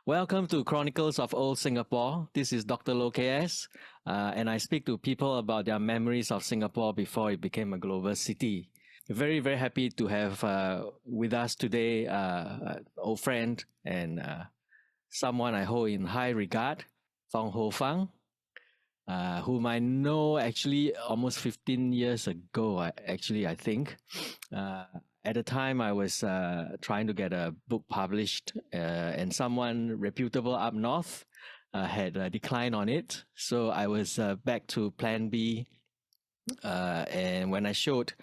Welcome to Chronicles of Old Singapore. This is Dr Loh KS, and I speak to people about their memories of Singapore before it became a global city. Very, very happy to have with us today an old friend and someone I hold in high regard, Fong Hoe Fang, whom I know actually almost 15 years ago, I think. At the time, I was trying to get a book published, and someone reputable up north had declined on it. So I was back to Plan B. And when I showed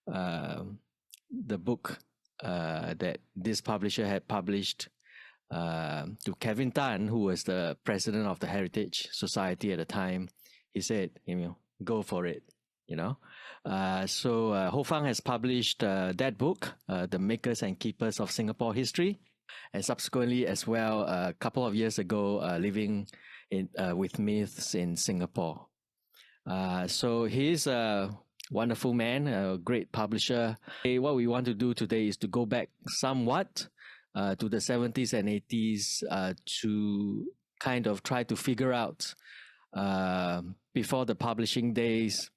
the book that this publisher had published to Kevin Tan, who was the president of the Heritage Society at the time, he said, go for it. So Hoe Fang has published that book, The Makers and Keepers of Singapore History, and subsequently as well, a couple of years ago, living with myths in Singapore. So he's a wonderful man, a great publisher. What we want to do today is to go back somewhat to the 70s and 80s to kind of try to figure out before the publishing days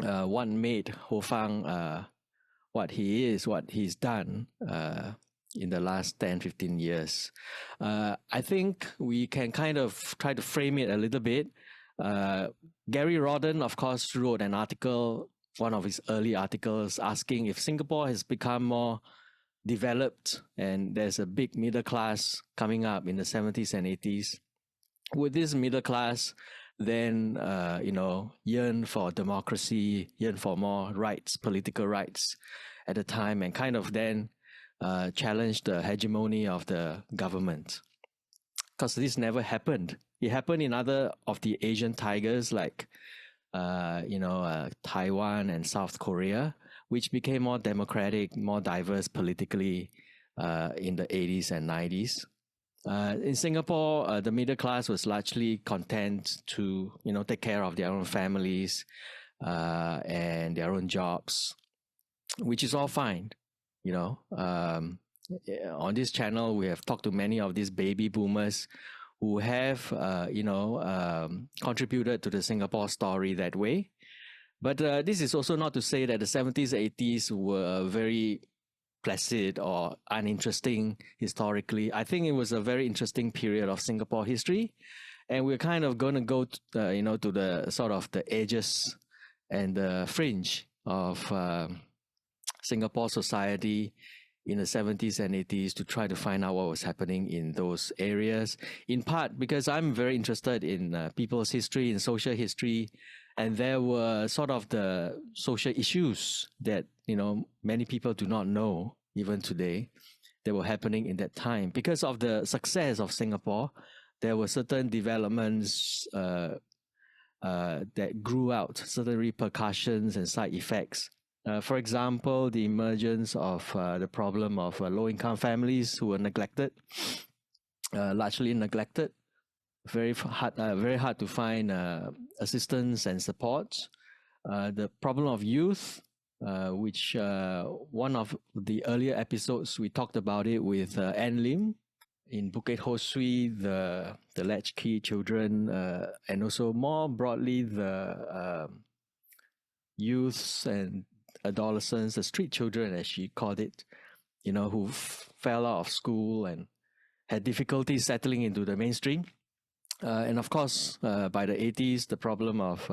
what made Hoe Fang what he is, what he's done in the last 10, 15 years. I think we can kind of try to frame it a little bit. Gary Rodden, of course, wrote an article, one of his early articles, asking if Singapore has become more developed and there's a big middle class coming up in the 70s and 80s. Would this middle class then, yearn for democracy, yearn for more rights, political rights at the time, and kind of then challenge the hegemony of the government? Because this never happened. It happened in other of the Asian tigers like, Taiwan and South Korea, which became more democratic, more diverse politically in the 80s and 90s. In Singapore, the middle class was largely content to, take care of their own families and their own jobs, which is all fine. On this channel, we have talked to many of these baby boomers who have, contributed to the Singapore story that way. But this is also not to say that the 70s, 80s were very placid or uninteresting historically. I think it was a very interesting period of Singapore history, and we're kind of going to go to the sort of the edges and the fringe of Singapore society in the 70s and 80s to try to find out what was happening in those areas, in part because I'm very interested in people's history, in social history, and there were sort of the social issues that, many people do not know even today that were happening in that time. Because of the success of Singapore, there were certain developments that grew out, certain repercussions and side effects. For example, the emergence of the problem of low-income families who were neglected, largely neglected. Very hard to find assistance and support. The problem of youth, which one of the earlier episodes we talked about it with Ann Lim in Bukit Ho Swee, the latchkey children, and also more broadly the youths and adolescents, the street children as she called it, who fell out of school and had difficulty settling into the mainstream. And of course, by the 80s, the problem of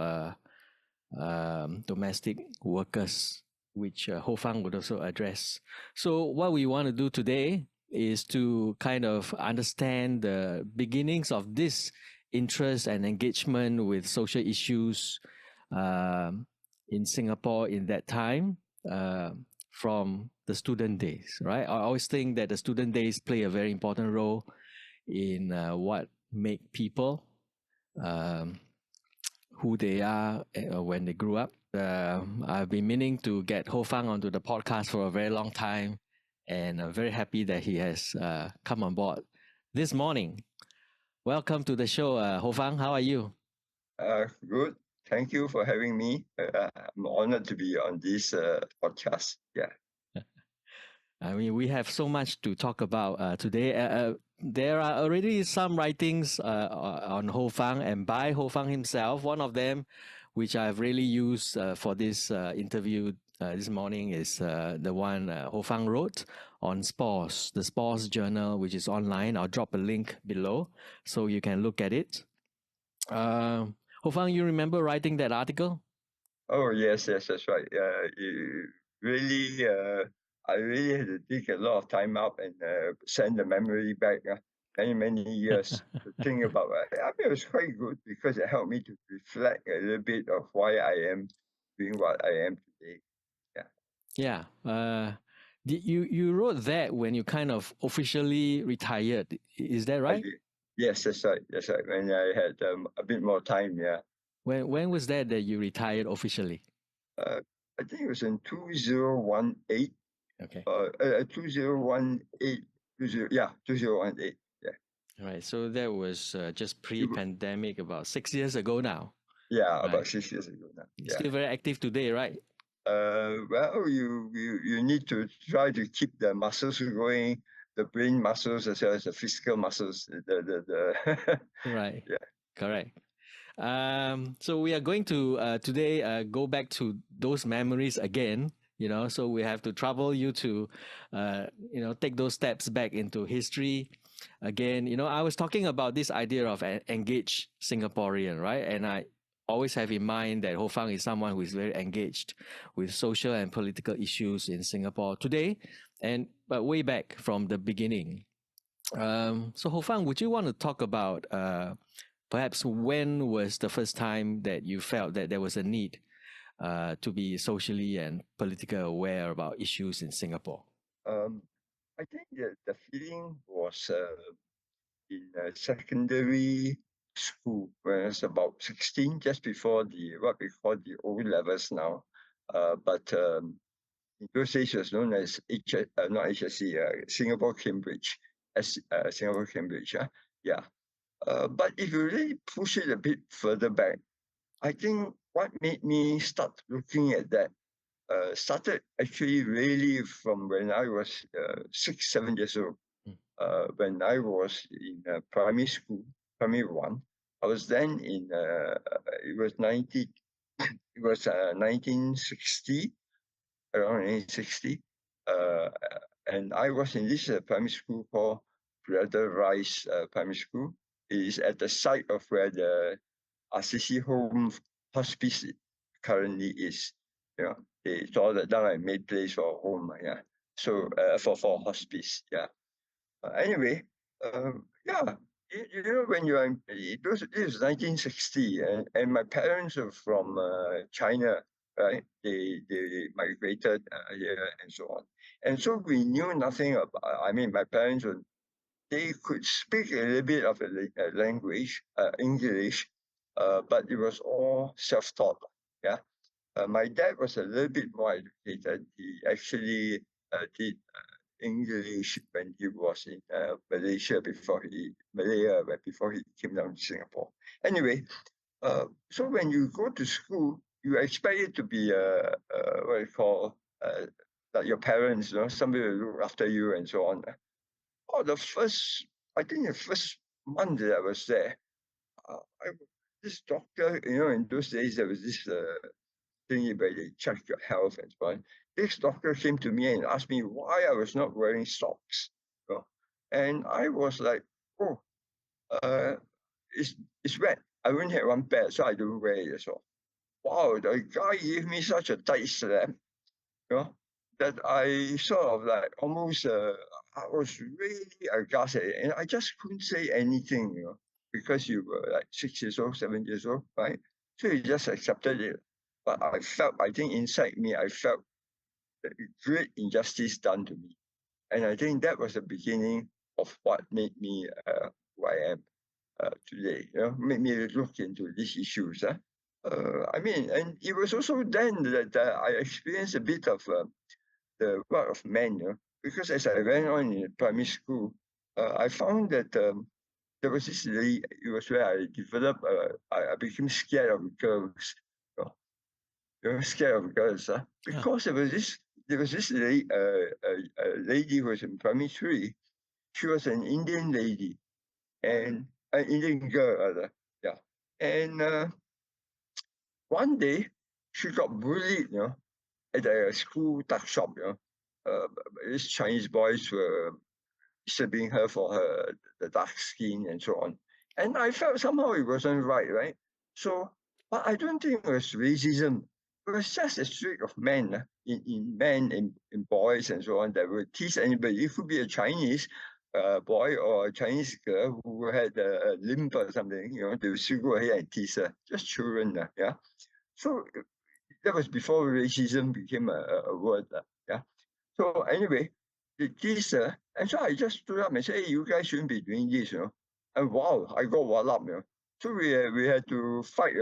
domestic workers, which Hoe Fang would also address. So what we want to do today is to kind of understand the beginnings of this interest and engagement with social issues in Singapore in that time from the student days, right? I always think that the student days play a very important role in what make people who they are when they grew up. I've been meaning to get Hoe Fang onto the podcast for a very long time, and I'm very happy that he has come on board this morning. Welcome to the show, Hoe Fang. How are you? Good. Thank you for having me. I'm honored to be on this podcast. Yeah. I mean, we have so much to talk about today. there are already some writings on Ho Fang and by Ho Fang himself. One of them, which I've really used for this interview this morning, is the one Ho Fang wrote on spores, the spores journal, which is online. I'll drop a link below so you can look at it. Ho Fang, you remember writing that article? Oh yes, yes, that's right. Really, I really had to dig a lot of time up and send the memory back many years to think about. I mean, it was quite good because it helped me to reflect a little bit of why I am doing what I am today. Yeah, Yeah. You wrote that when you kind of officially retired. Is that I right? did. Yes, that's right. That's right. When I had a bit more time, yeah. When was that you retired officially? Uh, I think it was in 2018. Okay. 2018. 2018. Yeah. All right. So that was just It wa- pre-pandemic, about 6 years ago now. yeah, Right. about 6 years ago now. You're Yeah. still very active today, right? Well, you need to try to keep the muscles going, the brain muscles as well as the physical muscles. Right. Yeah. Correct. So we are going to today go back to those memories again. So we have to trouble you to, take those steps back into history again. I was talking about this idea of an engaged Singaporean, right? And I always have in mind that Ho Fang is someone who is very engaged with social and political issues in Singapore today, but way back from the beginning. So Ho Fang, would you want to talk about perhaps when was the first time that you felt that there was a need to be socially and politically aware about issues in Singapore? Um, I think the feeling was in secondary school when I was about 16, just before the what we call the O levels now. But in those days it was known as not HSC, Singapore Cambridge, as Singapore Cambridge. Yeah. But if you really push it a bit further back, I think what made me start looking at that started actually really from when I was 6, 7 years old. Mm. When I was in primary school, primary 1, I was then in it was 1960, around 1960, uh, and I was in this primary school called Brother Rice Primary School. It is at the site of where the RCC Home Hospice currently is. You know, they saw that down and made place for home. Yeah, so for hospice. Yeah. Anyway, yeah, when you are this is 1960, and my parents are from China, right? They migrated here and so on, and so we knew nothing about. I mean, my parents were they could speak a little bit of a language, English, but it was all self-taught. Yeah, my dad was a little bit more educated. He actually did English when he was in Malaysia before he came down to Singapore. Anyway, so when you go to school, you expect it to be what you call like your parents, somebody will look after you and so on. Oh, I think the first month that I was there, I this doctor, in those days there was this thingy where they check your health and so on. This doctor came to me and asked me why I was not wearing socks. And I was like, oh, uh, it's it's wet. I only had one pair, so I don't wear it as well. Wow, the guy gave me such a tight slap, you know, that I sort of like almost I was really aghast at it, and I just couldn't say anything, because you were like 6 years old, 7 years old, right? So you just accepted it. But I think inside me, I felt great injustice done to me. And I think that was the beginning of what made me who I am today, made me look into these issues. I mean, and it was also then that I experienced a bit of the work of men, because as I went on in primary school, I found that there was this lady, it was where I developed, I became scared of girls. Scared of girls, Ah, because there was this lady who was in primary 3. She was an Indian lady and an Indian girl, rather. Yeah. And one day she got bullied, at a school tuck shop, these Chinese boys were disturbing her for the dark skin and so on. And I felt somehow it wasn't right? So, but I don't think it was racism. It was just a streak of men, in men and boys and so on that would tease anybody. It could be a Chinese boy or a Chinese girl who had a limp or something, they would still go ahead and tease her. Just children, yeah. So that was before racism became a word, yeah. So anyway, they teased her, and so I just stood up and said, "Hey, you guys shouldn't be doing this, And wow, I got wallop, So we had to fight,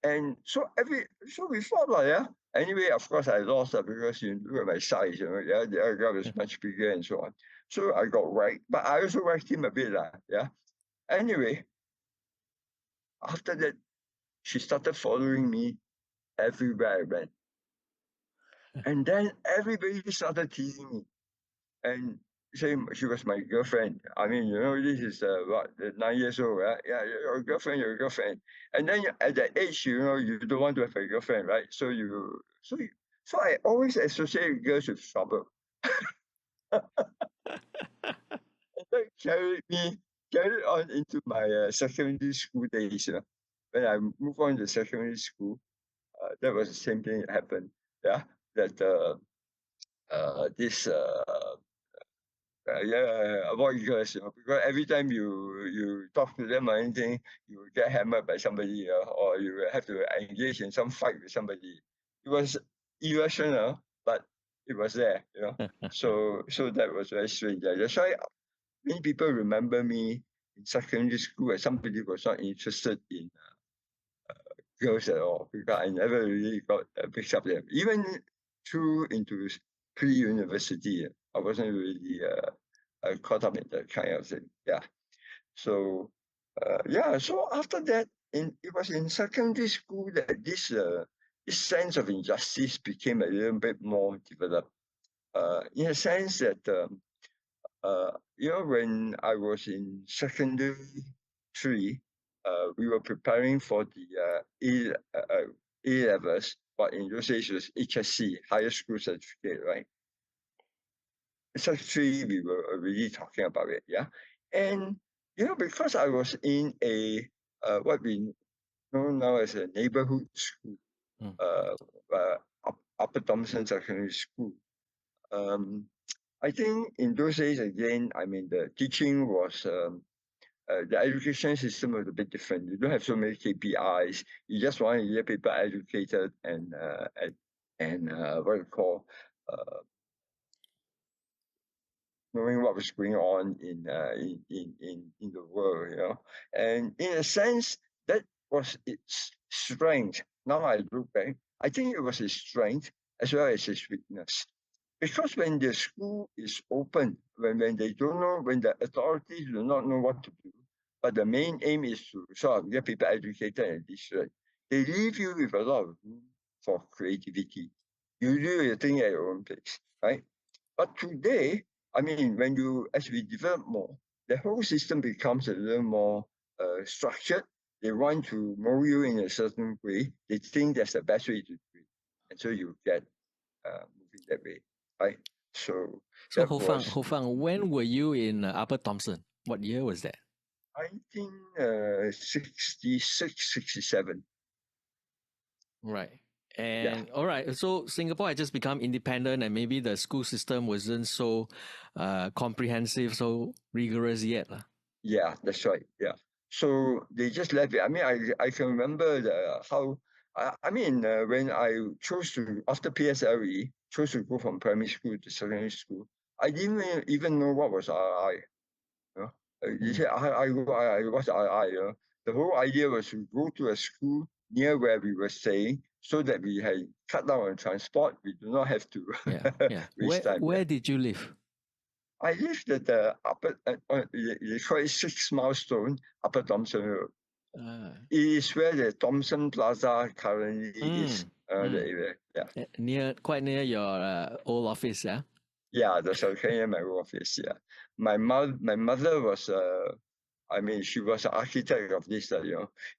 and so we fought, yeah. Anyway, of course, I lost because you look at my size, yeah, the other guy was much bigger and so on. So I got whacked, but I also whacked him a bit, yeah. Anyway, after that, she started following me everywhere I went. And then everybody started teasing me and saying she was my girlfriend. I mean, this is 9 years old, right? Yeah, you're a girlfriend, you're a girlfriend. And then at that age, you don't want to have a girlfriend, right? So I always associate girls with trouble. And that carried on into my secondary school days. When I moved on to secondary school, that was the same thing that happened. Yeah, that this avoid girls, because every time you talk to them or anything, you get hammered by somebody, or you have to engage in some fight with somebody. It was irrational, but it was there, So that was very strange. That's why many people remember me in secondary school as somebody who was not interested in girls at all, because I never really got picked up them. Even through into pre-university, I wasn't really caught up in that kind of thing. Yeah. So, So after that, it was in secondary school that this sense of injustice became a little bit more developed. In a sense that when I was in secondary three, we were preparing for the A levels, but in those days it was HSC, higher school certificate, right? Secretary, we were already talking about it, yeah. And because I was in a what we know now as a neighborhood school, Upper Thomson Secondary School. I think in those days again, I mean the teaching was the education system was a bit different. You don't have so many KPIs. You just want to get people educated and what you call knowing what was going on in the world, and in a sense that was its strength. Now I look back, I think it was its strength as well as its weakness, because when the school is open, when they don't know, when the authorities do not know what to do, but the main aim is to sort of get people educated and literate, they leave you with a lot of room for creativity. You do your thing at your own pace, right? But today, I mean, as we develop more, the whole system becomes a little more structured. They want to mold you in a certain way. They think that's the best way to do it. And so you get moving that way, right? So So that was Ho Fang, when were you in Upper Thomson? What year was that? 1966, 67. Right. Yeah. And all right, so Singapore had just become independent, and maybe the school system wasn't so comprehensive, so rigorous yet. Yeah, that's right. Yeah. So they just left it. I mean, I can remember when I chose to, after PSLE, chose to go from primary school to secondary school, I didn't even know what was RI. You know? You say, what's RI? The whole idea was to go to a school near where we were staying so that we had cut down on transport. We do not have to Yeah. waste time. Where did you live? I lived at the they call it 6 Milestone, Upper Thomson Road. It is where the Thomson Plaza currently is, the area. Yeah. Quite near your old office, yeah? Yeah, the second my office. Yeah, my mother was she was an architect of this.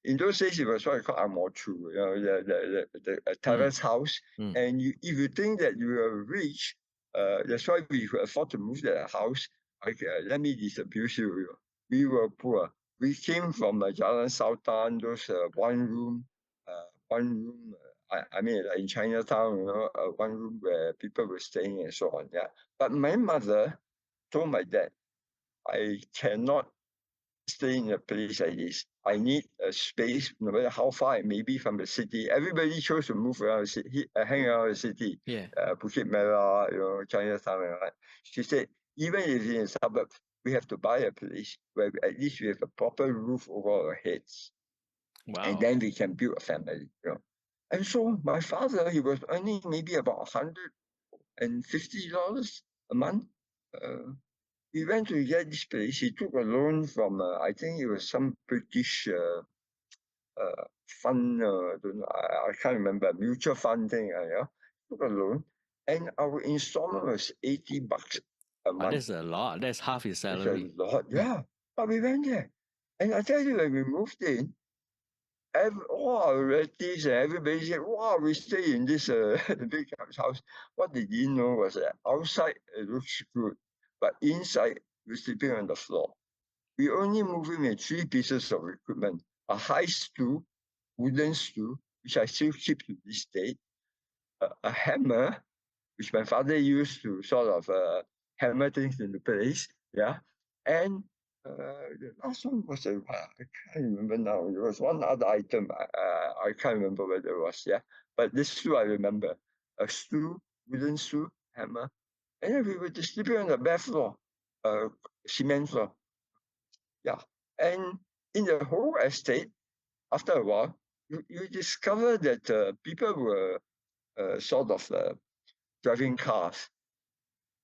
In those days it was what I call amochu. The terrace house, Mm. and if you think that you are rich, that's why we could afford to move that house. Let me disabuse you. We were poor. We came from Jalan Sultan, those one room. Like in Chinatown, one room where people were staying and so on. Yeah, but my mother told my dad, I cannot stay in a place like this. I need a space, no matter how far it may be from the city. Everybody chose to move around the city, hang around the city. Yeah. Bukit Merah, Chinatown, and all that. She said, even if in a suburb, we have to buy a place where at least we have a proper roof over our heads, and Wow. then we can build a family. And so my father, he was earning maybe about $150 a month. Uh, we went to get this place. He took a loan from, I think it was some British fund. Don't know, I can't remember, mutual fund thing. Yeah, took a loan, and our installment was $80 a But month. that's a lot. That's half his It's a salary. lot, yeah. But we went there, and I tell you, when we moved in, all our relatives and everybody said, "Wow, we stay in this big house." What they didn't know was that outside it looks good, but inside we're sleeping on the floor. We only moving with 3 pieces of equipment: a high stool, wooden stool, which I still keep to this day, a hammer, which my father used to sort of hammer things into place. Yeah, and the last one was I can't remember now. There was one other item. I can't remember what it was. Yeah, but this two I remember: a stool, wooden stool, hammer, and then we were just sleeping on the bare floor, cement floor. Yeah, and in the whole estate, after a while, you discover that people were sort of driving cars.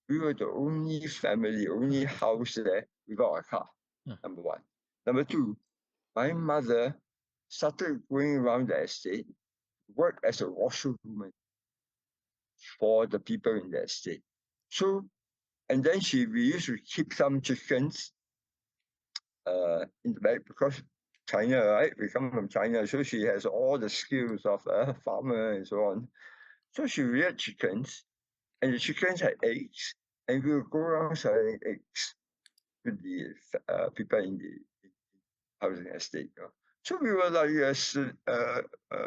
We were the only family, only house there without a car, number one. Number two, my mother started going around the estate, worked as a washerwoman for the people in the estate. So, and then we used to keep some chickens in the back because China, right? We come from China, so she has all the skills of a farmer and so on. So she reared chickens, and the chickens had eggs, and we would go around selling eggs to the people in the housing estate. So we were like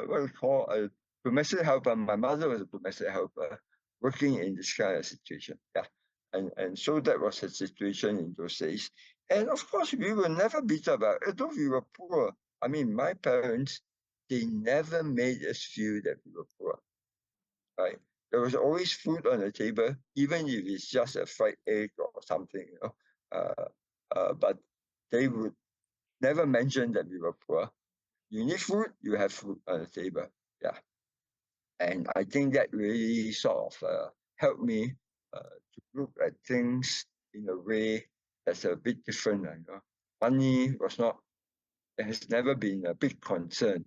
what we call a domestic helper. My mother was a domestic helper working in this kind of situation. Yeah. And so that was the situation in those days. And of course, we were never beat up. Although we were poor, my parents, they never made us feel that we were poor, right? There was always food on the table, even if it's just a fried egg or something. But they would never mention that we were poor. You need food, you have food on the table. Yeah. And I think that really sort of helped me to look at things in a way that's a bit different. Money was not, it has never been a big concern.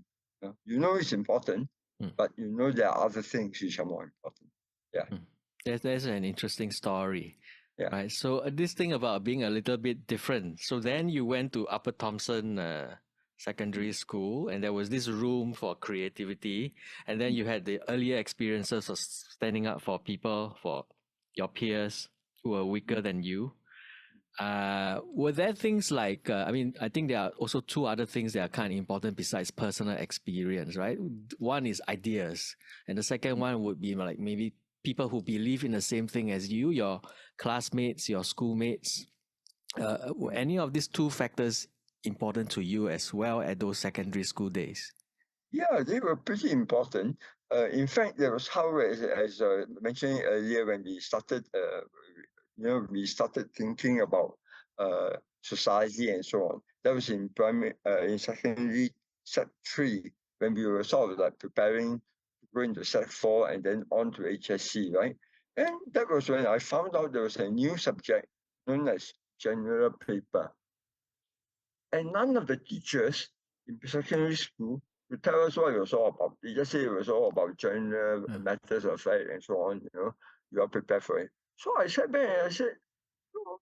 It's important, but there are other things which are more important. Yeah. That's an interesting story. Yeah. Right. So this thing about being a little bit different. So then you went to Upper Thomson Secondary School, and there was this room for creativity. And then you had the earlier experiences of standing up for people, for your peers who were weaker than you. Were there things like, I think there are also two other things that are kind of important besides personal experience, right? One is ideas, and the second one would be like maybe people who believe in the same thing as you, your classmates, your schoolmates. Were any of these two factors important to you as well at those secondary school days? Yeah, they were pretty important. In fact, there was how, as mentioned earlier, when we started thinking about society and so on. That was in secondary Sec 3, when we were sort of like preparing to go into Sec 4 and then on to HSC, right? And that was when I found out there was a new subject known as general paper. And none of the teachers in secondary school would tell us what it was all about. They just say it was all about general matters of fact and so on. You are prepared for it. So I sat back and I said, "Oh,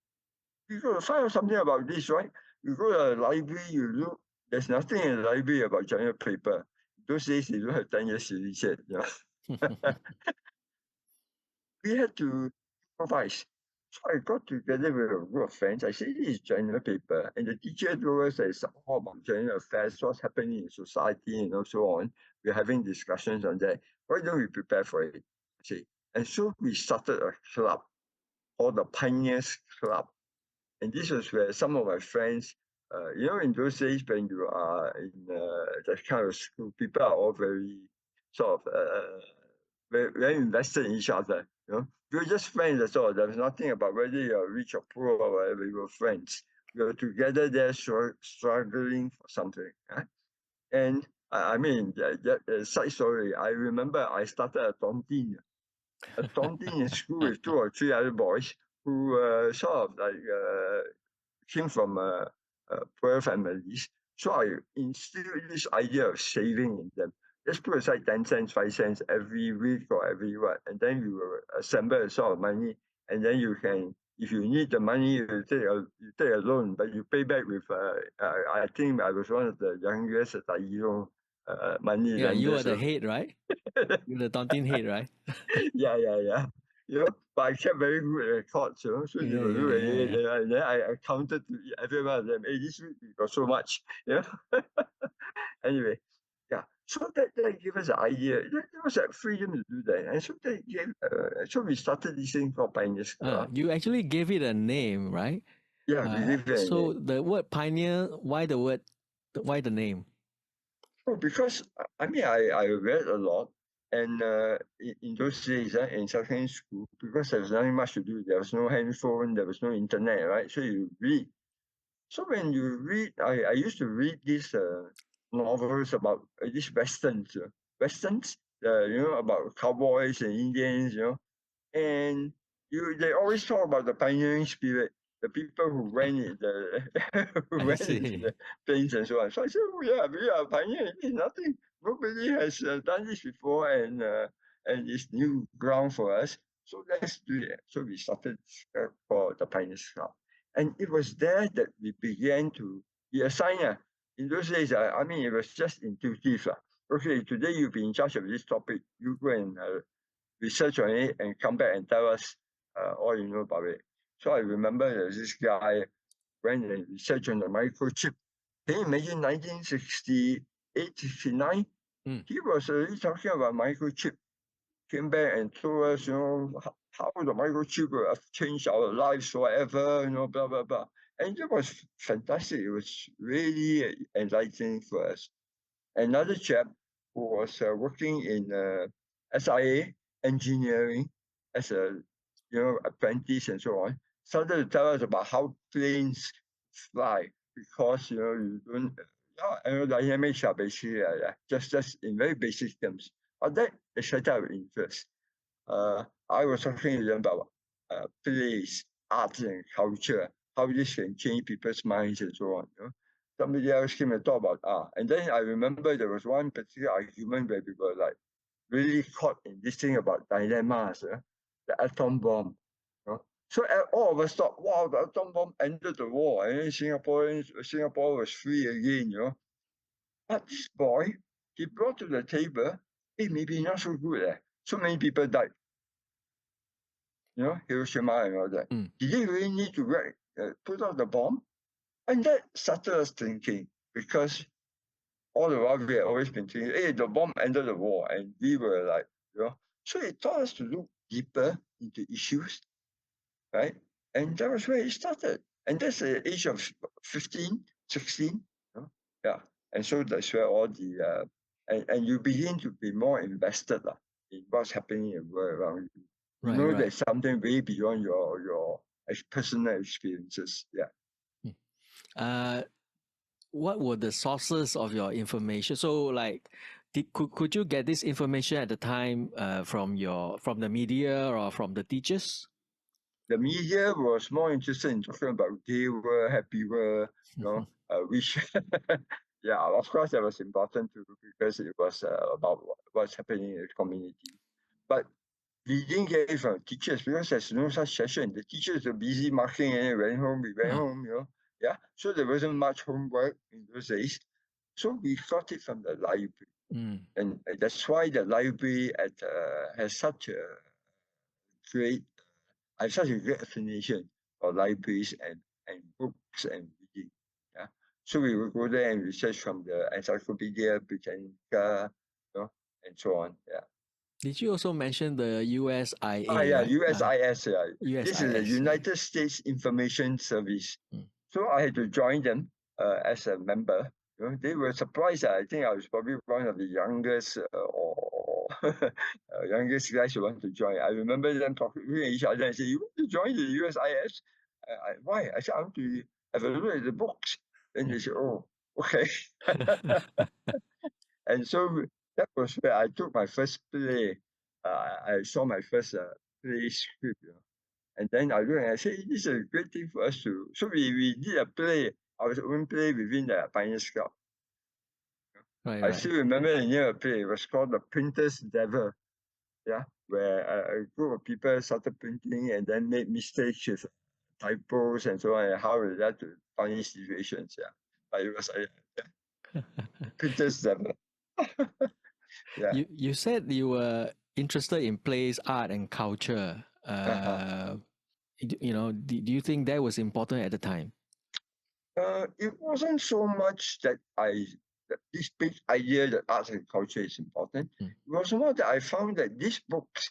you got to find out something about this, right? You go to the library, you look, there's nothing in the library about journal paper. Those days, they don't have 10 years series yet, you know. We had to improvise. So I got together with a group of friends. I said, this is journal paper. And the teacher told us that it's all about general affairs, what's happening in society, and so on. We're having discussions on that. Why don't we prepare for it? See. And so we started a club called the Pioneers Club. And this was where some of my friends, in those days when you are in that kind of school, people are all very sort of very invested in each other. We were just friends. That's all. There was nothing about whether you're rich or poor or whatever. We were friends. We were together there, struggling for something. And I mean, side story. I remember I started a tontine in school with 2 or 3 other boys who sort of like came from poor families. So I instilled this idea of saving in them. Just put aside 10 cents, 5 cents every week or every what, and then you will assemble a sort of money, and then you can, if you need the money, you take a loan, but you pay back with, I think I was one of the youngest that money Yeah, you are lenders. the head, right? You're the Tontine head, right? Yeah. But I kept very good records, so they Yeah, will yeah, look at yeah, it, yeah. and then I counted to every one of them. Hey, this week we got so much, Anyway, yeah. So that gave us an idea. There was that freedom to do that, and so that gave. So we started this thing called Pioneers Club. You actually gave it a name, right? Yeah, we gave it a So name. the word pioneer, why the name? Oh, because I mean, I read a lot, and in those days, in secondary school, because there was nothing much to do. There was no handphone, there was no internet, right? So you read. So when you read, I used to read these novels about these westerns, about cowboys and Indians, and they always talk about the pioneering spirit, the people who went in the who I went into see. the plains and so on. So I said, oh yeah, we are pioneering. It's nothing. Nobody has done this before, and it's new ground for us. So let's do it. So we started for the Pioneers Club, and it was there that we began to be assigned. In those days, I mean, it was just intuitive. Okay, today you'll be in charge of this topic. You go and research on it and come back and tell us all you know about it. So I remember there's this guy went and researched on the microchip. Can you imagine 1968, 69? Mm. He was already talking about microchip. Came back and told us, how the microchip will have changed our lives forever, blah, blah, blah. And it was fantastic. It was really enlightening for us. Another chap who was working in SIA engineering as a apprentice and so on started to tell us about how planes fly because you don't aerodynamics are basically just in very basic terms. But that excited our interest. I was talking to them about place, art, and culture, how this can change people's minds and so on. Somebody else came and talk about art. And then I remember there was one particular argument where we were like really caught in this thing about dilemmas, the atom bomb. So all of us thought, wow, the atom bomb ended the war, and then Singapore was free again. But this boy, he brought to the table, hey, maybe not so good. So many people died. Hiroshima and all that. Mm. Did they really need to put out the bomb? And that started us thinking, because all the while we had always been thinking, hey, the bomb ended the war. And we were like, so it taught us to look deeper into issues, right? And that was where it started. And that's the age of 15, 16. Yeah. And so that's where all the, and you begin to be more invested in what's happening in the world around you. You Right, know right. there's something way beyond your personal experiences. Yeah. Mm. Uh, what were the sources of your information? So, like, could you get this information at the time from the media or from the teachers? The media was more interested in talking about gay world, happy world, which, yeah, of course that was important too because it was about what's happening in the community. But we didn't get it from teachers because there's no such session. The teachers are busy marking and we went home, Yeah. So there wasn't much homework in those days. So we got it from the library. Mm. And that's why the library has such a great, I have such a great affiliation for libraries and books and reading. Yeah. So we will go there and research from the Encyclopedia Britannica, and so on. Yeah. Did you also mention the USIA, Yeah, right? USIS. This is the USIS. Yeah. United States Information Service. Mm. So I had to join them as a member. They were surprised. I think I was probably one of the youngest or youngest guys who want to join. I remember them talking to each other and say, "You want to join the USIS? Why?" I said, "I want to have a look at the books." Then they said, "Oh, okay." And so that was where I took my first play. I saw my first play script. And then I looked and I said, this is a great thing for us to. So we did a play, our own play within the Pioneers Club. Right, I right. still remember the name of the play. It was called The Printer's Devil. Yeah, where a group of people started printing and then made mistakes with typos and so on, and how it led to funny situations. Yeah, but it was Printer's Devil. Yeah. You said you were interested in plays, art, and culture. Uh-huh. Do you think that was important at the time? It wasn't so much that this big idea that arts and culture is important. Mm. It was more that I found that these books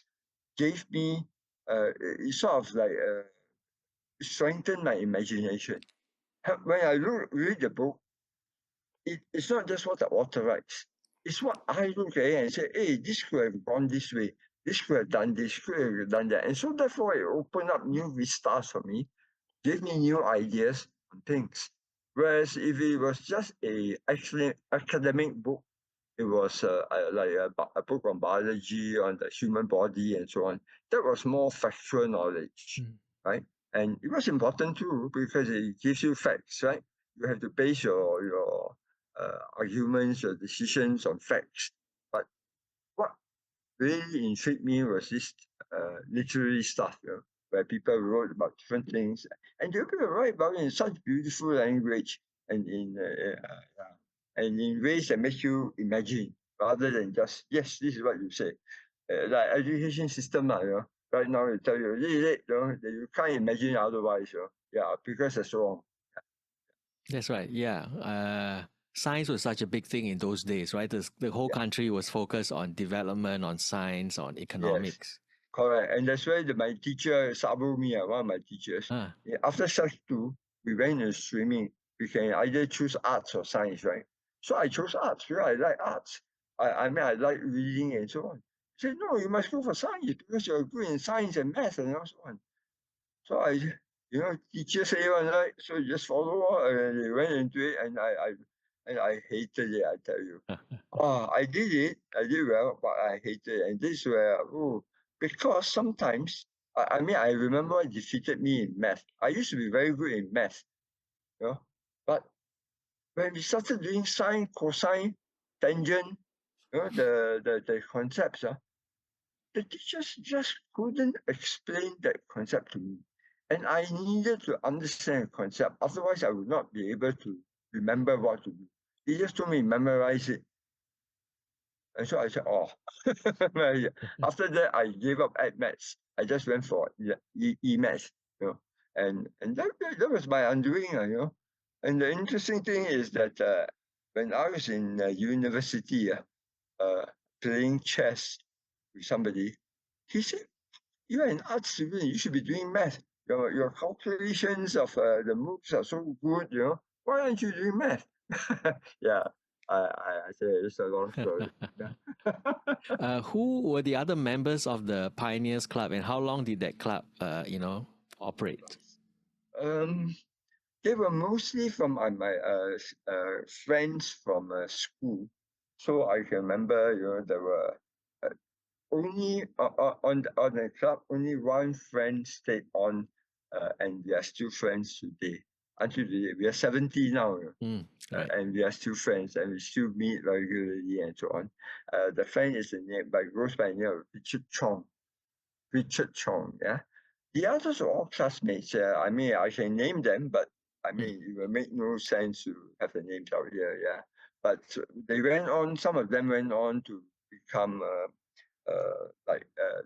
gave me it sort of like strengthened my imagination. When I read the book, it's not just what the author writes. It's what I look at it and say, hey, this could have gone this way. This could have done this, could have done that. And so therefore it opened up new vistas for me, gave me new ideas on things. Whereas if it was just a actually academic book, it was like a book on biology, on the human body, and so on. That was more factual knowledge, Mm. right? And it was important too because it gives you facts, right? You have to base your arguments, your decisions on facts. But what really intrigued me was this literary stuff, where people wrote about different things, and they people write about it in such beautiful language and in ways that make you imagine rather than just yes, this is what you say. Like education system, right now they tell you, that you can't imagine otherwise, yeah, because it's wrong. That's right. Yeah. Science was such a big thing in those days, right? The whole Yeah, country was focused on development, on science, on yes. economics. Correct. And that's why my teacher, Sabu Mi, one of my teachers, Ah, after Sec 2, we went into swimming. We can either choose arts or science, right? So I chose arts because I like arts. I like reading and so on. He said, no, you must go for science because you're good in science and math and so on. So teacher say one, right? So you just follow and they went into it and I hated it, I tell you. Oh, I did it. I did well, but I hated it. And this where, because sometimes, I remember what defeated me in math. I used to be very good in math, but when we started doing sine, cosine, tangent, the concepts, the teachers just couldn't explain that concept to me. And I needed to understand the concept. Otherwise, I would not be able to remember what to do. They just told me memorize it. And so I said, oh. After that, I gave up at maths. I just went for e-maths, and that was my undoing, And the interesting thing is that when I was in university, playing chess with somebody, he said, you're an art student, you should be doing math. Your calculations of the moves are so good, Why aren't you doing math? Yeah, I say it's a long story. who were the other members of the Pioneers Club, and how long did that club, operate? Um, they were mostly from my friends from school. So I can remember, there were uh, only on the club, only one friend stayed on, and we are still friends today. Until today, we are 70 now, Mm, right. and we are still friends, and we still meet regularly and so on. The friend is goes by the name of Richard Chong. Richard Chong. Yeah, the others are all classmates. I mean, I can name them, but I mean, it will make no sense to have the names out here. Yeah, but they went on. Some of them went on to become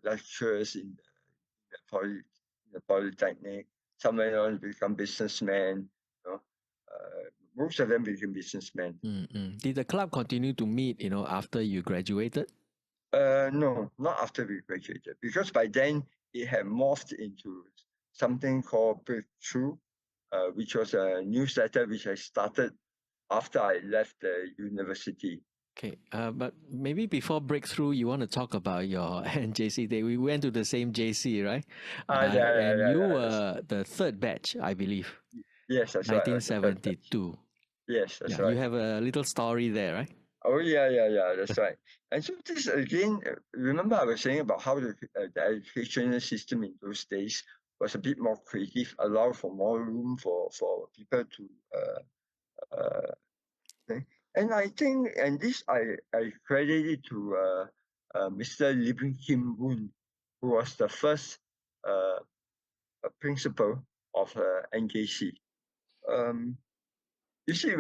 lecturers in the polytechnic. Some went on to become businessmen. You know, most of them became businessmen. Did the club continue to meet, after you graduated? No, not after we graduated, because by then it had morphed into something called Breakthrough, which was a newsletter which I started after I left the university. Okay, but maybe before breakthrough, you want to talk about your JC day. We went to the same JC, right? And you were the third batch, I believe, Yes, that's right. I was the third batch. 1972. Yes, that's Yeah, right. you have a little story there, right? Oh yeah, that's right. And so this again, remember I was saying about how the educational system in those days was a bit more creative, allow for more room for people to think. And I think, and this I credit it to Mr. Lim Kim Woon, who was the first uh, principal of NJC. Um, you see,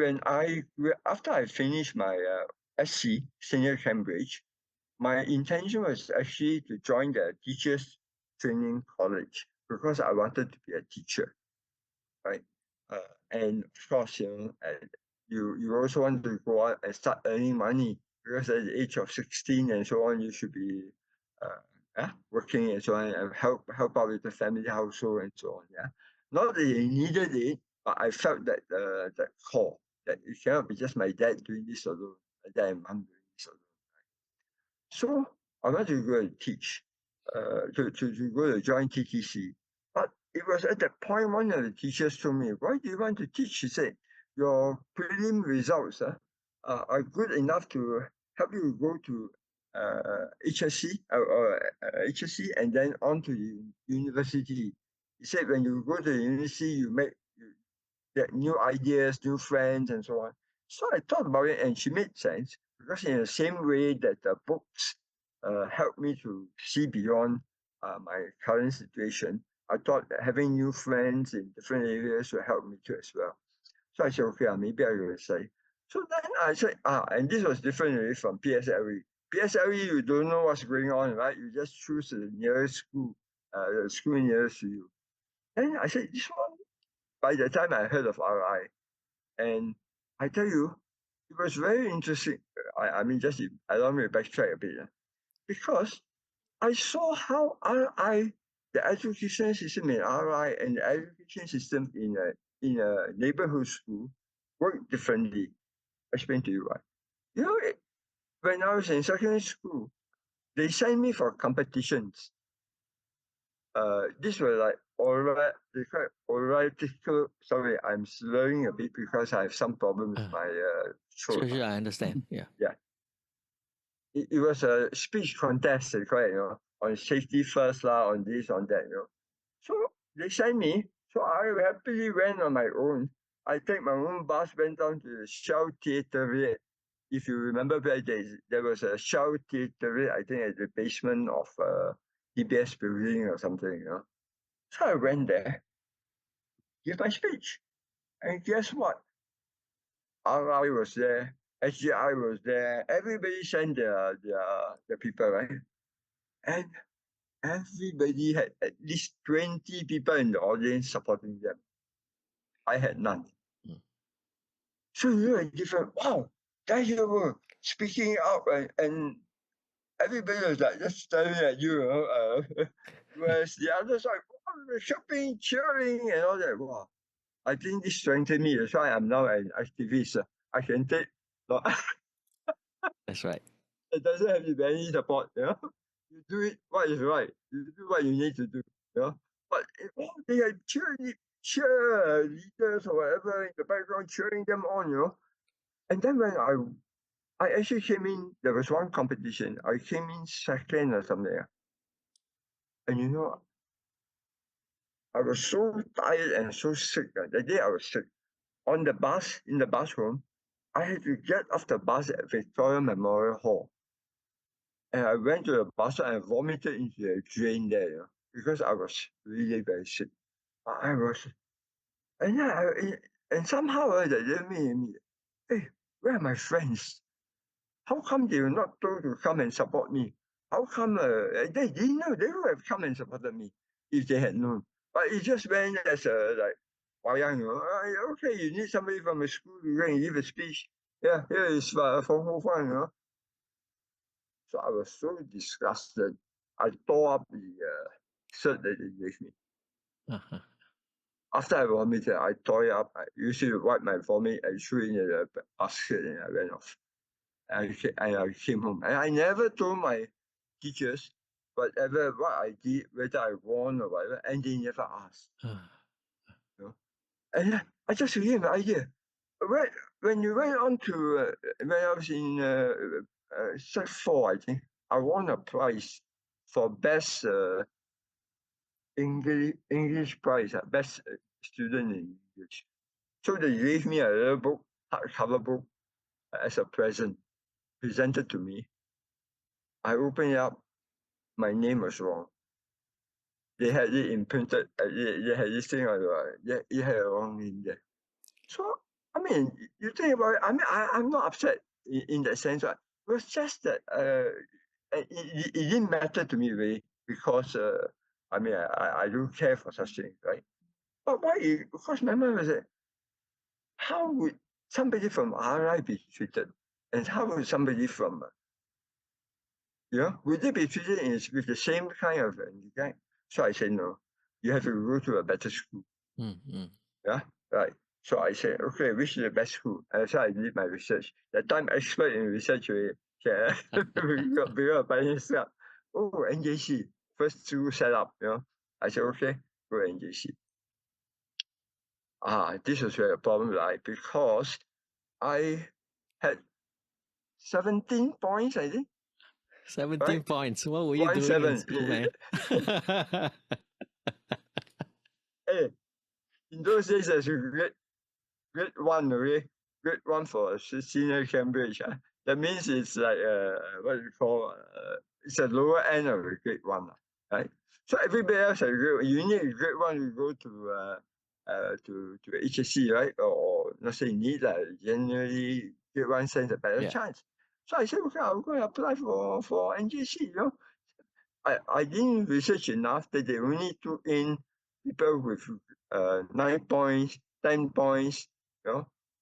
after I finished my SC, Senior Cambridge, my intention was actually to join the teachers training college because I wanted to be a teacher, right? And of course, you also want to go out and start earning money because at the age of 16 and so on, you should be working and so on and help out with the family household and so on. Yeah, not that you needed it, but I felt that that call that it cannot be just my dad doing this alone, my dad and mom doing this alone. So I wanted to go and teach, to go to join TTC. But it was at that point one of the teachers told me, why do you want to teach? She said, your prelim results are good enough to help you go to HSC HSC and then on to the university. He said when you go to the university, you get new ideas, new friends, and so on. So I thought about it, and she made sense because in the same way that the books helped me to see beyond my current situation, I thought that having new friends in different areas will help me too as well. So I said, okay, maybe I will say. So then I said, and this was different really from PSLE. PSLE, you don't know what's going on, right? You just choose the nearest school, the school nearest to you. Then I said, this one, by the time I heard of RI, and I tell you, it was very interesting. I mean, just allow me to backtrack a bit, because I saw how RI, the education system in RI and the education system in a neighborhood school work differently. I explain to you why. You know, when I was in secondary school, they sent me for competitions. These were like they call it oratical. Sorry, I'm slurring a bit because I have some problem with my throat. Sure, I understand. Yeah. Yeah, it was a speech contest, they call it, on safety first lah, on this, on that. So they sent me. So I happily went on my own. I take my own bus, went down to the Shell Theatre. If you remember back days, there was a Shell Theatre, I think at the basement of DBS building or something. So I went there, give my speech. And guess what? RI was there, SGI was there, everybody sent their people, right? And everybody had at least 20 people in the audience supporting them. I had none. Mm. So you know, different. Wow, there you were speaking out, and everybody was like just staring at you. Whereas the others like, wow, shopping, cheering, and all that. Wow, I think this strengthened me. That's why I'm now an activist. I can take. No, That's right. it doesn't have to be any support. You do it what is right. You do what you need to do. But they are cheer leaders or whatever in the background cheering them on. And then when I actually came in, there was one competition. I came in second or something. And I was so tired and so sick. The day I was sick, on the bus, in the bus room, I had to get off the bus at Victoria Memorial Hall. And I went to the bus and I vomited into the drain there, because I was really very sick. I was, and and somehow they gave me, hey, where are my friends? How come they were not told to come and support me? How come they didn't know? They would have come and supported me if they had known. But it just went as a like, wayang, okay, you need somebody from the school to go and give a speech. Yeah, here is Fong Hoe Fang, So I was so disgusted. I tore up the shirt that they gave me. Uh-huh. After I vomited, I tore it up. I usually wipe my vomit, I threw it in the basket, and I went off. And I came home. And I never told my teachers whatever what I did, whether I won or whatever, and they never asked. And I just gave an idea. When you went on to when I was in Sec 4, I think I won a prize for best English prize, best student in English. So they gave me a little book, hardcover book, as a present, presented to me. I opened it up. My name was wrong. They had it imprinted. They had this thing on it had a wrong name there. So I mean, you think about it. I mean, I'm not upset in that sense. Right? It was just that it didn't matter to me really because I mean, I don't care for such things, right? But why? Of course, my mind was that how would somebody from RI be treated, and how would somebody from would they be treated with the same kind of neglect? So I said no. You have to go to a better school. Mm-hmm. Yeah, right. So I said, okay, which is the best school? And so I did my research. That time, expert in research, we got by himself. Oh, NJC, first school set up, I said, okay, go NJC. This was where the problem lies because I had 17 points, I think. 17 Right? points. What were you doing in 1-7. school, man? Hey, in those days, there's a grade 1, okay? Grade 1 for senior Cambridge. That means it's like, what do you call, it's a lower end of a grade 1, right? So everybody else has grade, you need grade 1 to go to HSC, right? Or not say need, generally grade 1 stands a better chance. So I said, okay, I'm going to apply for NJC, I didn't research enough that they only took in people with 9 points, 10 points,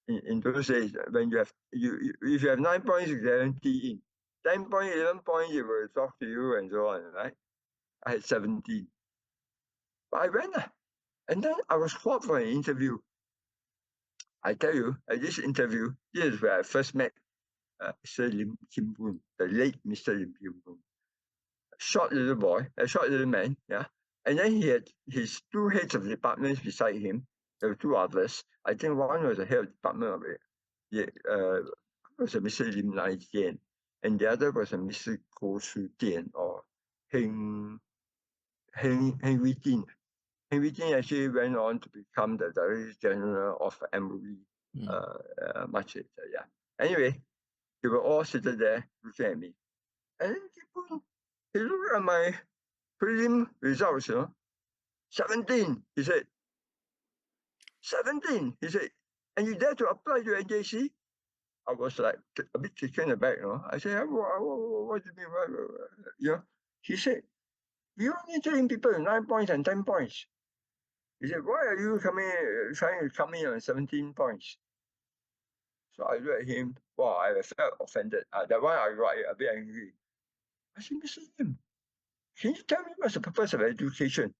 in those days when you have if you have 9 points, you guarantee in. 10 points, 11 points, they will talk to you and so on, right? I had 17. But I went, and then I was called for an interview. I tell you, at this interview, this is where I first met Sir Lim Kim Woon, the late Mr. Lim Kim Woon. Short little boy, a short little man, yeah. And then he had his two heads of departments beside him. There were two others. I think one was the head of department of it. Was a Mr. Lim Lai Jian, and the other was a Mr. Ko Su Tian or Heng Wei Tin. Heng Wei Tin actually went on to become the Director General of MOE much later. Yeah. Anyway, they were all seated there looking at me. And he looked at my prelim results, 17, he said. 17, he said. And you dare to apply to NJC? I was like a bit taken aback, I said, what do you mean? He said, we only train people 9 points and 10 points. He said, why are you trying to come in on 17 points? So I looked at him. Wow, I felt offended. That one I got a bit angry. I said, Mr. Lim, can you tell me what's the purpose of education?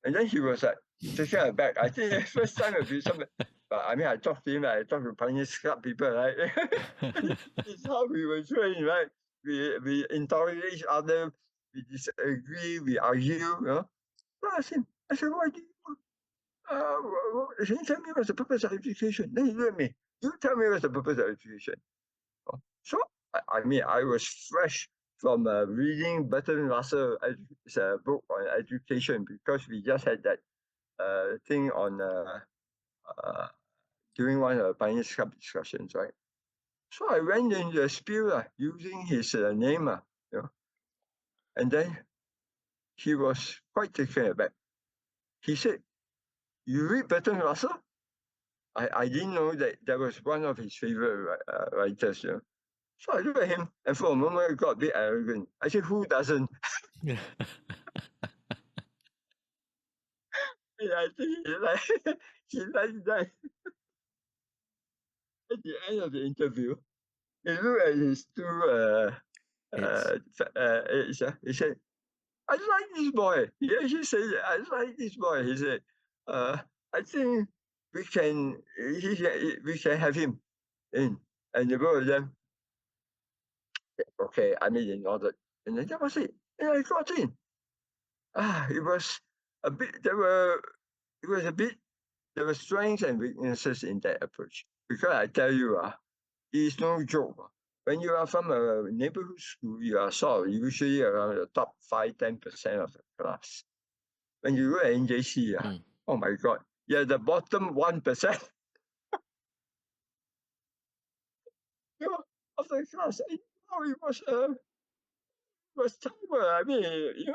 And then he was like taken aback. I think the first time I've been somewhere. But I mean, I talked to him, I talked to Pioneers Club people, right? It's how we were trained, right? We interrogate each other, we disagree, we argue, So I said, why do you can you tell me what's the purpose of education? Then he looked at me, you tell me what's the purpose of education. So, I mean, I was fresh from reading Bertrand Russell's book on education because we just had that thing on during one of the Pioneers Club discussions, right? So I went into the spiel using his name. And then he was quite taken aback. He said, "You read Bertrand Russell?" I didn't know that was one of his favorite writers. So I looked at him, and for a moment I got a bit arrogant. I said, "Who doesn't?" And I think he liked that. At the end of the interview, he looked at his two age. He said, "I like this boy." He actually said, "I like this boy." He said, "I think we can we can have him in." And the both of them, okay, I mean, they nodded. And then that was it. And I got in. It was a bit, it was a bit, there were strengths and weaknesses in that approach. Because I tell you, it's no joke. When you are from a neighborhood school, you are sort of usually around the top 5-10% of the class. When you go at NJC, oh my God, you're the bottom 1%. Of the class. And, it was terrible. I mean,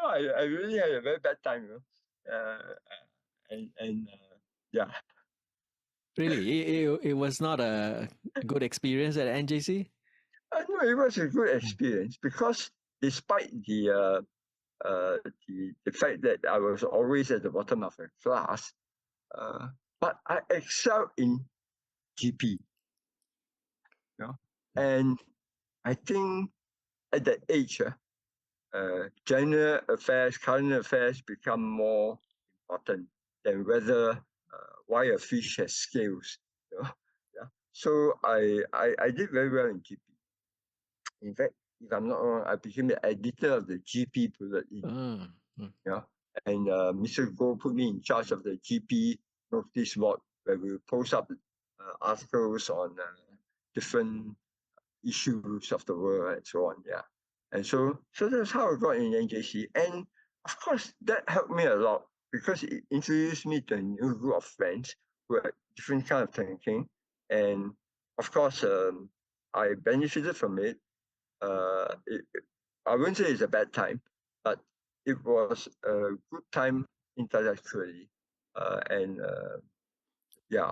I really had a very bad time. And yeah. Really, it was not a good experience at NJC. I know it was a good experience because despite the fact that I was always at the bottom of the class, but I excelled in GP. And I think at that age, general affairs, current affairs become more important than whether why a fish has scales. Yeah. So I did very well in GP. In fact, if I'm not wrong, I became the editor of the GP bulletin. And Mr. Goh put me in charge of the GP notice board where we post up articles on different issues of the world and so on. Yeah. And so that's how I got in NJC. And of course, that helped me a lot because it introduced me to a new group of friends who had different kind of thinking. And of course, I benefited from it. I wouldn't say it's a bad time, but it was a good time intellectually. Yeah.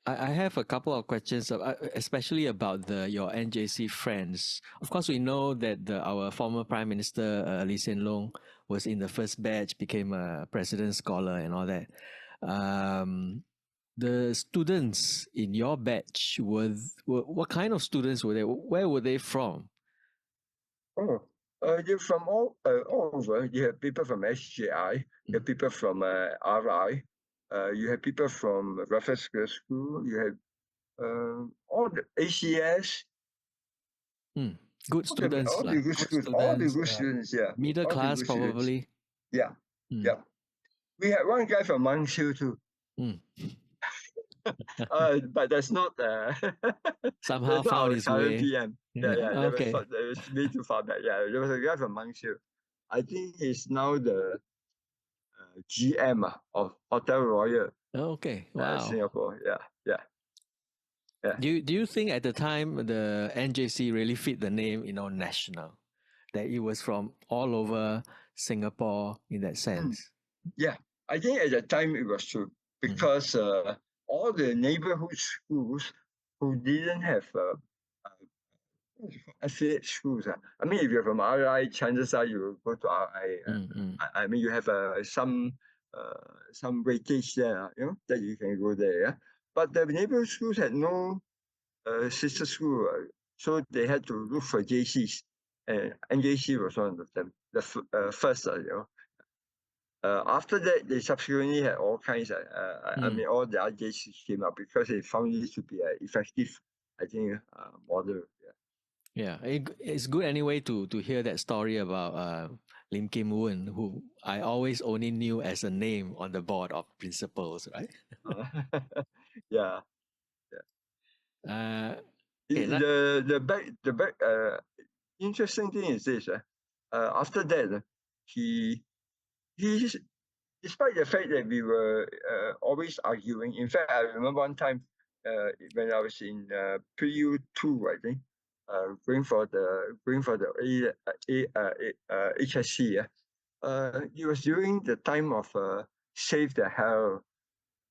I have a couple of questions, especially about your NJC friends. Of course, we know that our former Prime Minister Lee Hsien Loong was in the first batch, became a president scholar and all that. The students in your batch were what kind of students were they? Where were they from? You're from all over. You have people from SGI, you have people from RI, you have people from Raffles Girls' School, you have all the ACS. Good students, all the good schools, all the good students, yeah. Middle class, probably. Yeah, yeah. We had one guy from Monk's Hill too. But that's not somehow that's not found our his current way. PM. Yeah. Okay. That was way too far back. Yeah, there was a guy from Monk's Hill. I think he's now the GM of Hotel Royal. Okay. Wow. Singapore. Yeah. Do you think at the time the NJC really fit the name, national, that it was from all over Singapore in that sense? Yeah, I think at the time it was true because all the neighborhood schools who didn't have affiliate schools. I mean, if you're from RI, chances are you will go to RI. I mean, you have some weightage there, that you can go there. Yeah? But the neighborhood schools had no sister school, so they had to look for JCs, and NJC was one of them, the first. After that, they subsequently had all kinds. I mean, all the other JCs came up because they found it to be an effective, I think, model. Yeah, it's good anyway to hear that story about Lim Kim Woon, who I always only knew as a name on the board of principals, right? Yeah. Okay, The back interesting thing is this. After that, he despite the fact that we were always arguing. In fact, I remember one time when I was in Pt.2, I think, going for the HSC. It was during the time of Save the Herald.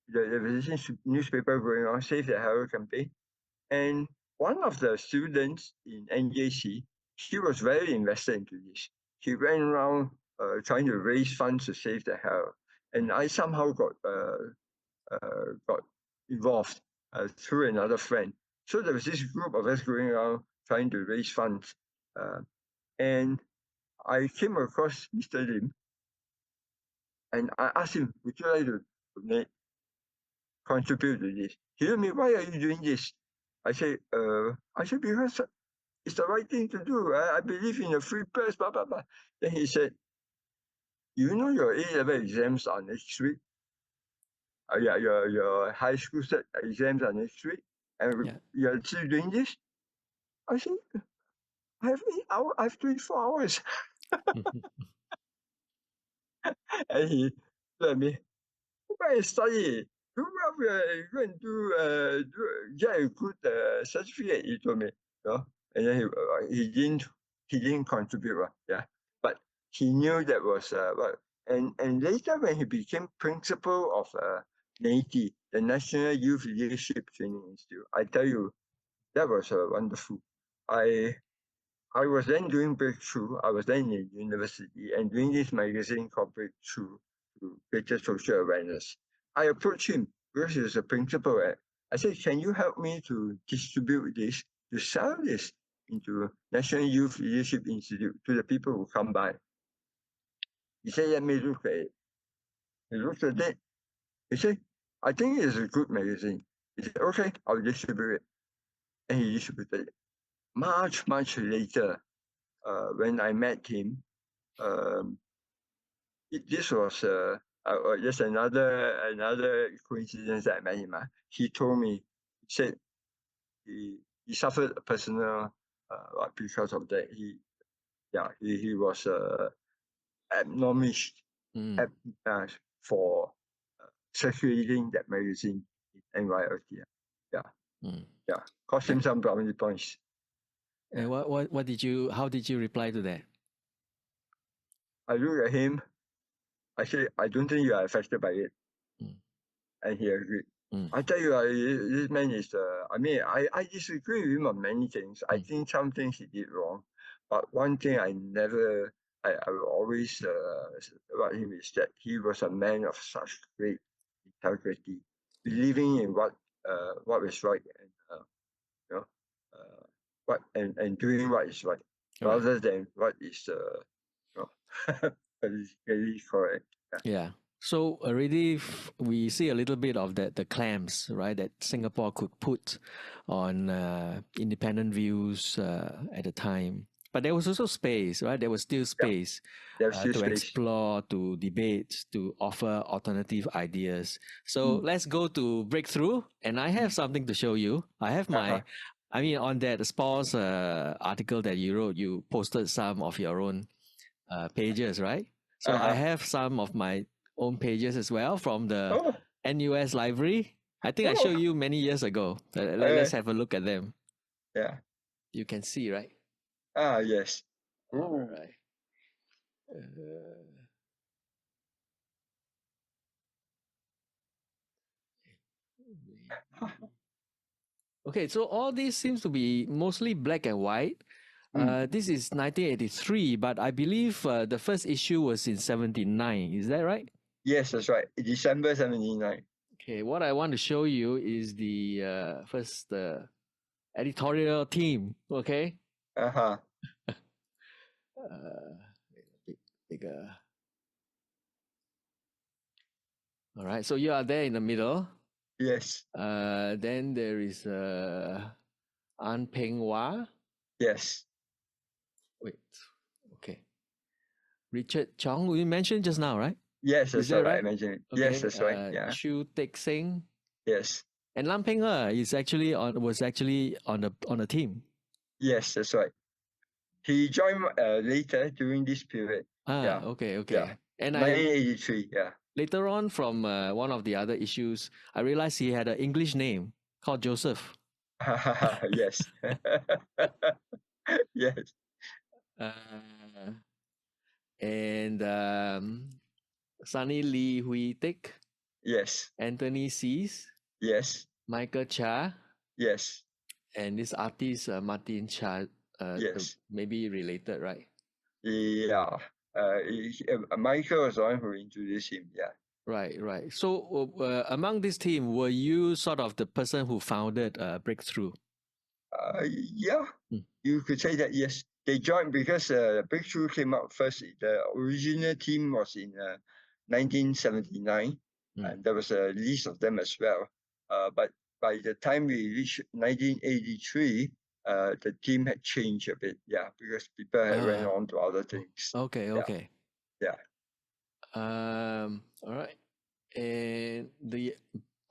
There was this newspaper going on, Save the Herald campaign. And one of the students in NJC, she was very invested into this. She went around trying to raise funds to save the Herald. And I somehow got involved through another friend. So there was this group of us going around trying to raise funds. And I came across Mr. Lim, and I asked him, would you like to contribute to this? He told me, why are you doing this? I said, because it's the right thing to do. I believe in a free press, blah, blah, blah. Then he said, you know your A-level exams are next week? Yeah, your high school set exams are next week, and you're still doing this? I said, I have 8 hours, I have 24 hours. And he told me, go and study. Do well, go and get a good certificate, he told me. You know? And then he didn't contribute. Yeah. But he knew that was what. And later when he became principal of NATI, the National Youth Leadership Training Institute, I tell you, that was wonderful. I was then doing Breakthrough. I was then in university and doing this magazine called Breakthrough to greater social awareness. I approached him because he was a principal. I said, can you help me to distribute this, to sell this into National Youth Leadership Institute to the people who come by? He said, let me look at it. He looked at it. He said, I think it's a good magazine. He said, okay, I'll distribute it. And he distributed it. Much later, when I met him, this was just another coincidence that I met him. He told me, he said he suffered a personal because of that. He was admonished for circulating that magazine in NYLT. Yeah, cost him some brownie points. And how did you reply to that? I looked at him. I said, I don't think you are affected by it. And he agreed. I tell you, this man is, I disagree with him on many things. I think some things he did wrong. But one thing I will always about him is that he was a man of such great integrity, believing in what is right and doing what is right, rather than what is very correct. Yeah. So already we see a little bit of the clamps, right, that Singapore could put on independent views at the time. But there was also space, right? There was still space to explore, to debate, to offer alternative ideas. So let's go to Breakthrough. And I have something to show you. I have on that sports article that you wrote, you posted some of your own pages, right? So I have some of my own pages as well from the NUS library. I think I showed you many years ago. Let's have a look at them. Yeah. You can see, right? Yes. All right. Okay, so all this seems to be mostly black and white. This is 1983, but I believe the first issue was in 79. Is that right? Yes, that's right. December 79. Okay, what I want to show you is the first editorial team. Okay. Bigger. All right. So you are there in the middle. Yes. Then there is An Peng Wah. Yes. Wait. Okay. Richard Chong, we mentioned just now, right? Yes, that's right. I mentioned it. Okay. Yes, that's right. Yeah. Chu Tek Sing. Yes. And Lam Peng was actually on the team. Yes, that's right. He joined later during this period. Okay. Yeah. And 1983. Yeah. Later on, from one of the other issues, I realized he had an English name called Joseph. Yes. Yes. Uh, and Sunny Lee Hui Tik, Yes. Anthony Sees, Yes. Michael Cha, Yes. and this artist Martin Cha, Yes. maybe related, right? Yeah. Michael was the one who introduced him. Yeah. Right, right. So among this team, were you sort of the person who founded Breakthrough? Yeah. Mm. You could say that, yes. They joined because Breakthrough came out first. The original team was in 1979, and there was a list of them as well. But by the time we reached 1983, the team had changed a bit, yeah, because people had went on to other things. Okay, Yeah, okay. yeah. All right. And the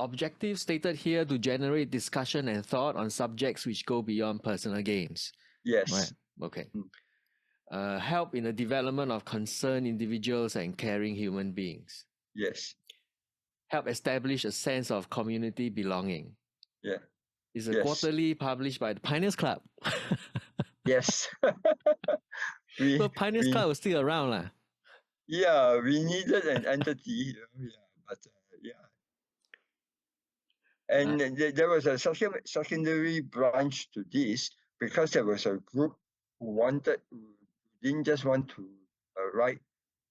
objective stated here to generate discussion and thought on subjects which go beyond personal gains. Yes. Right. Okay. Mm. Help in the development of concerned individuals and caring human beings. Yes. Help establish a sense of community belonging. Yeah. It's a Yes. quarterly published by the Pioneers Club. Yes. So Pioneers Club was still around, lah. Yeah, we needed an entity. Yeah, but yeah. And there was a secondary branch to this, because there was a group who didn't just want to write,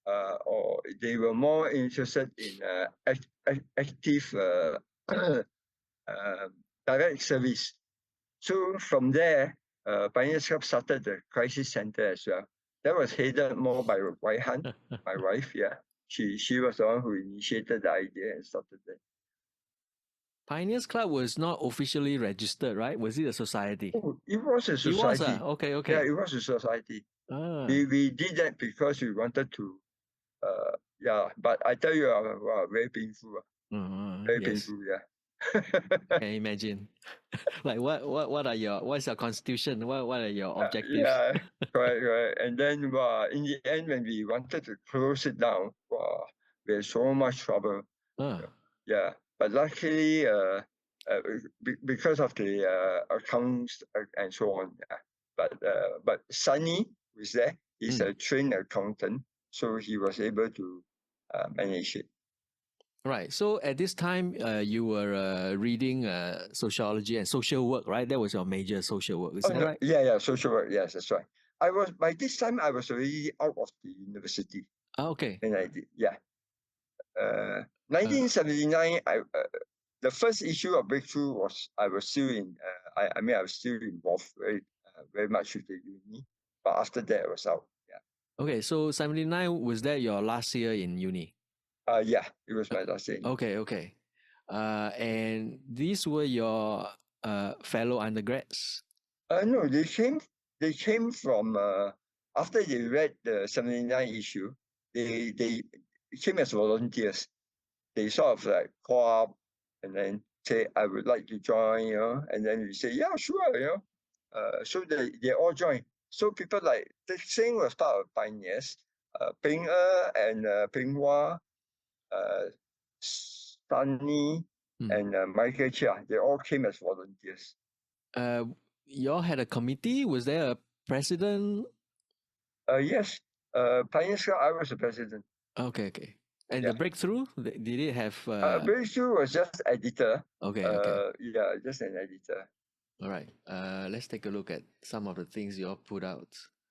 or they were more interested in active direct service. So from there, Pioneers Club started the crisis center as well. That was headed more by Wai Han, my wife. Yeah, she was the one who initiated the idea and started it. Pioneers Club was not officially registered, right? Was it a society? Oh, it was a It was, society. okay, Yeah, okay. it was a society. Ah, We did that because we wanted to. Yeah, but I tell you, wow, very painful. Very yes, painful. Yeah. I can imagine. Like what's your constitution? What are your objectives? Yeah, correct. And then, in the end, when we wanted to close it down, we had so much trouble. Ah, Yeah, but luckily, because of the accounts and so on. Yeah. But Sunny was there. He's a trained accountant, so he was able to manage it. right. So at this time, you were reading sociology and social work, right? That was your major social work. Is that No, right? yeah, social work. Yes, that's right. By this time I was already out of the university, Okay. and I did. Yeah. 1979, the first issue of Breakthrough was I was still in. I mean, I was still involved very much with the uni, but after that I was out. Yeah. Okay. So 79, was that your last year in uni? Yeah, it was my last year. Okay. Okay. And these were your fellow undergrads? No, they came from after they read the 79 issue, they came as volunteers. They sort of like call up and then say, I would like to join, and then we say, yeah, sure, so they all join. So people like the thing was part of pioneers, Ping and Ping Hua, Sunny, and Michael Chia. They all came as volunteers. You all had a committee? Was there a president? Yes, Pioneers Club, I was the president. Okay, okay. And Yeah. the Breakthrough, did it have? Breakthrough was just editor. Okay, okay. Yeah, just an editor. All right. Let's take a look at some of the things you all put out.